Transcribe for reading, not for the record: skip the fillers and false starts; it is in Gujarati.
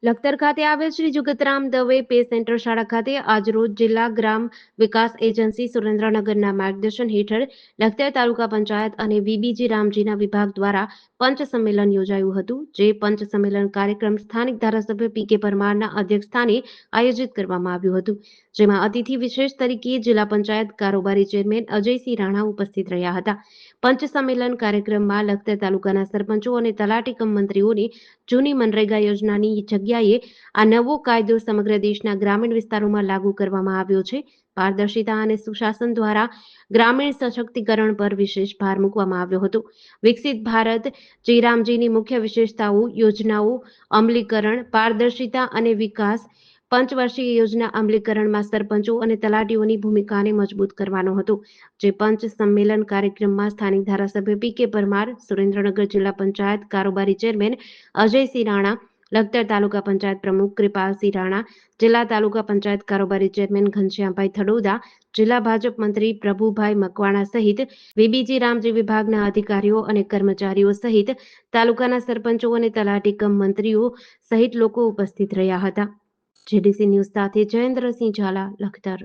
લખતર ખાતે આવેલ શ્રી જુગતરામ દવે પે સેન્ટર શાળા ખાતે આજરોજ જિલ્લા ગ્રામ વિકાસ એજન્સી સુરેન્દ્રનગરના માર્ગદર્શન હેઠળ લખતર તાલુકા પંચાયત અને વીબીજી રામજીના વિભાગ દ્વારા પંચ સંમેલન યોજાયું હતું, જે પંચ સંમેલન કાર્યક્રમ સ્થાનિક ધારાસભ્ય પી કે પરમારના અધ્યક્ષસ્થાને આયોજિત કરવામાં આવ્યું હતું, જેમાં અતિથિ વિશેષ તરીકે જિલ્લા પંચાયત કારોબારી ચેરમેન અજયસિંહ રાણા ઉપસ્થિત રહ્યા હતા. પંચ સંમેલન કાર્યક્રમમાં લખતર તાલુકાના સરપંચો અને તલાટી કમ મંત્રીઓને જૂની મનરેગા યોજનાની જગ્યાએ આ નવો કાયદો સમગ્ર દેશના ગ્રામીણ વિસ્તારોમાં લાગુ કરવામાં આવ્યો છે. પારદર્શિતા અને સુશાસન દ્વારા ગ્રામીણ સશક્તિકરણ પર વિશેષ ભાર મૂકવામાં આવ્યો હતો. વિકસિત ભારત જયરામજીની મુખ્ય વિશેષતાઓ, યોજનાઓ અમલીકરણ, પારદર્શિતા અને વિકાસ. પંચવર્ષીય યોજના અમલીકરણમાં સરપંચો અને તલાટીઓની ભૂમિકાને મજબૂત કરવાનો હતો, જે પંચ સંમેલન કાર્યક્રમમાં સ્થાનિક ધારાસભ્ય પી કે પરમાર, સુરેન્દ્રનગર જિલ્લા પંચાયત કારોબારી ચેરમેન અજયસિંહ રાણા, લખતર તાલુકા પંચાયત પ્રમુખ કૃપાલસિંહ રાણા, જિલ્લા તાલુકા પંચાયત કારોબારી ચેરમેન ઘનશ્યામભાઈ થડોદા, જિલ્લા ભાજપ મંત્રી પ્રભુભાઈ મકવાણા સહિત વીબીજી રામજી વિભાગના અધિકારીઓ અને કર્મચારીઓ સહિત તાલુકાના સરપંચો અને તલાટી કમ મંત્રીઓ સહિત લોકો ઉપસ્થિત રહ્યા હતા. જેડીસી ન્યૂઝ સાથે જયેન્દ્રસિંહ ઝાલા, લખતર.